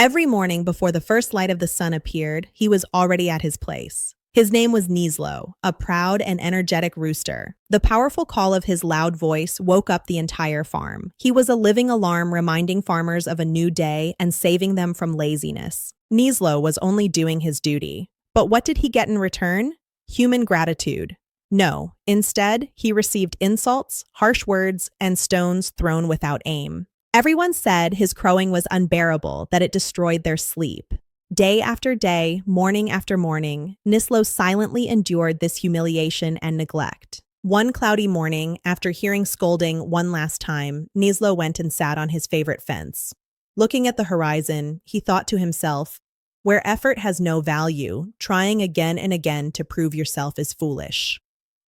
Every morning before the first light of the sun appeared, he was already at his place. His name was Nislo, a proud and energetic rooster. The powerful call of his loud voice woke up the entire farm. He was a living alarm reminding farmers of a new day and saving them from laziness. Nislo was only doing his duty. But what did he get in return? Human gratitude. No, instead, he received insults, harsh words, and stones thrown without aim. Everyone said his crowing was unbearable, that it destroyed their sleep. Day after day, morning after morning, Nislo silently endured this humiliation and neglect. One cloudy morning, after hearing scolding one last time, Nislo went and sat on his favorite fence. Looking at the horizon, he thought to himself, "Where effort has no value, trying again and again to prove yourself is foolish.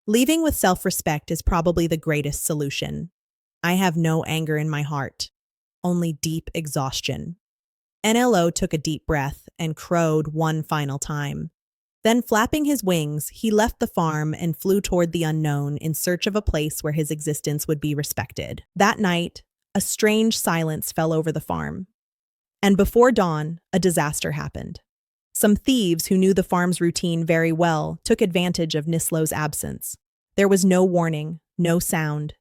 Leaving with self-respect is probably the greatest solution. I have no anger in my heart, only deep exhaustion." NLO took a deep breath and crowed one final time. Then, flapping his wings, he left the farm and flew toward the unknown in search of a place where his existence would be respected. That night, a strange silence fell over the farm. And before dawn, a disaster happened. Some thieves who knew the farm's routine very well took advantage of Nislo's absence. There was no warning, no sound.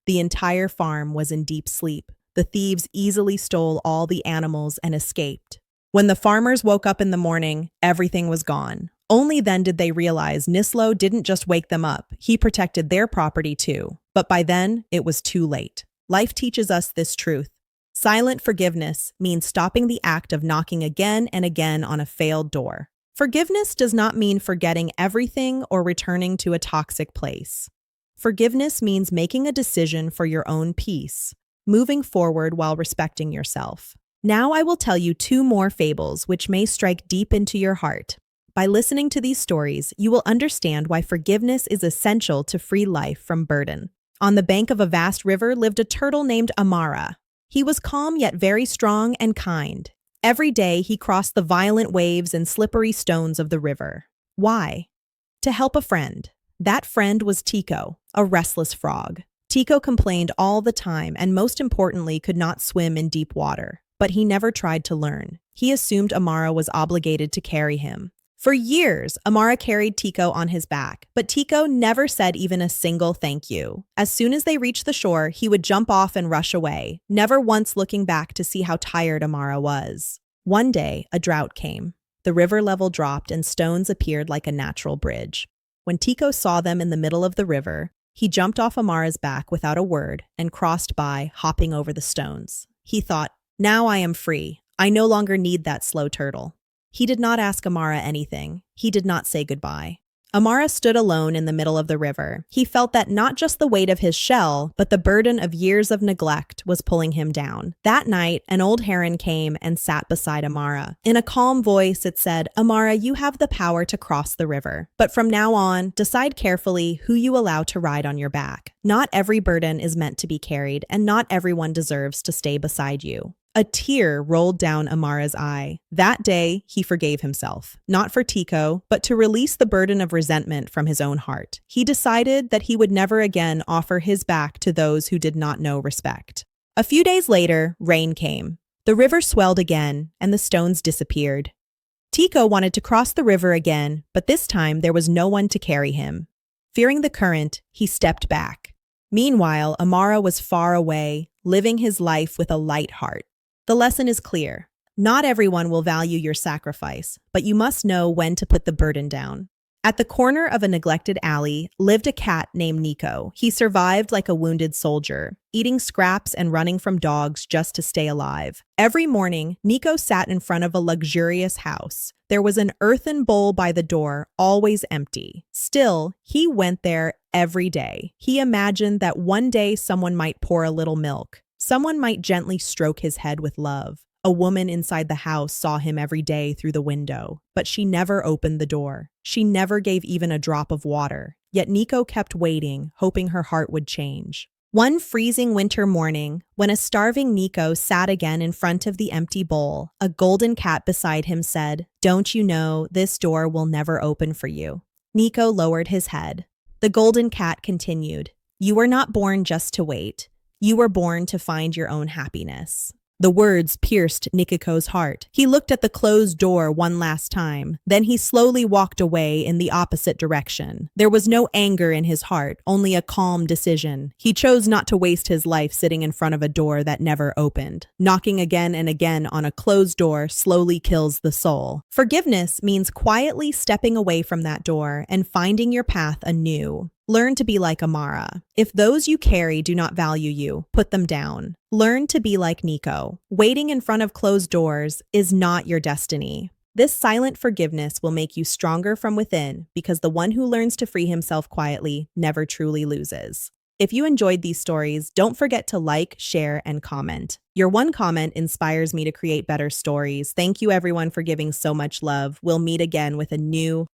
The entire farm was in deep sleep. The thieves easily stole all the animals and escaped. When the farmers woke up in the morning, everything was gone. Only then did they realize Nislo didn't just wake them up, he protected their property too. But by then, it was too late. Life teaches us this truth. Silent forgiveness means stopping the act of knocking again and again on a failed door. Forgiveness does not mean forgetting everything or returning to a toxic place. Forgiveness means making a decision for your own peace, moving forward while respecting yourself. Now I will tell you two more fables which may strike deep into your heart. By listening to these stories, you will understand why forgiveness is essential to free life from burden. On the bank of a vast river lived a turtle named Amara. He was calm yet very strong and kind. Every day he crossed the violent waves and slippery stones of the river. Why? To help a friend. That friend was Tico, a restless frog. Tico complained all the time and most importantly could not swim in deep water. But he never tried to learn. He assumed Amara was obligated to carry him. For years, Amara carried Tico on his back, but Tico never said even a single thank you. As soon as they reached the shore, he would jump off and rush away, never once looking back to see how tired Amara was. One day, a drought came. The river level dropped and stones appeared like a natural bridge. When Tico saw them in the middle of the river, he jumped off Amara's back without a word and crossed by, hopping over the stones. He thought, "Now I am free. I no longer need that slow turtle." He did not ask Amara anything. He did not say goodbye. Amara stood alone in the middle of the river. He felt that not just the weight of his shell, but the burden of years of neglect was pulling him down. That night, an old heron came and sat beside Amara. In a calm voice, it said, "Amara, you have the power to cross the river. But from now on, decide carefully who you allow to ride on your back. Not every burden is meant to be carried, and not everyone deserves to stay beside you." A tear rolled down Amara's eye. That day, he forgave himself, not for Tico, but to release the burden of resentment from his own heart. He decided that he would never again offer his back to those who did not know respect. A few days later, rain came. The river swelled again, and the stones disappeared. Tico wanted to cross the river again, but this time there was no one to carry him. Fearing the current, he stepped back. Meanwhile, Amara was far away, living his life with a light heart. The lesson is clear. Not everyone will value your sacrifice, but you must know when to put the burden down. At the corner of a neglected alley lived a cat named Nico. He survived like a wounded soldier, eating scraps and running from dogs just to stay alive. Every morning, Nico sat in front of a luxurious house. There was an earthen bowl by the door, always empty. Still, he went there every day. He imagined that one day someone might pour a little milk. Someone might gently stroke his head with love. A woman inside the house saw him every day through the window, but she never opened the door. She never gave even a drop of water. Yet Nico kept waiting, hoping her heart would change. One freezing winter morning, when a starving Nico sat again in front of the empty bowl, a golden cat beside him said, "Don't you know, this door will never open for you?" Nico lowered his head. The golden cat continued, "You were not born just to wait. You were born to find your own happiness." The words pierced Nikiko's heart. He looked at the closed door one last time. Then he slowly walked away in the opposite direction. There was no anger in his heart, only a calm decision. He chose not to waste his life sitting in front of a door that never opened. Knocking again and again on a closed door slowly kills the soul. Forgiveness means quietly stepping away from that door and finding your path anew. Learn to be like Amara. If those you carry do not value you, put them down. Learn to be like Nico. Waiting in front of closed doors is not your destiny. This silent forgiveness will make you stronger from within because the one who learns to free himself quietly never truly loses. If you enjoyed these stories, don't forget to like, share, and comment. Your one comment inspires me to create better stories. Thank you everyone for giving so much love. We'll meet again with a new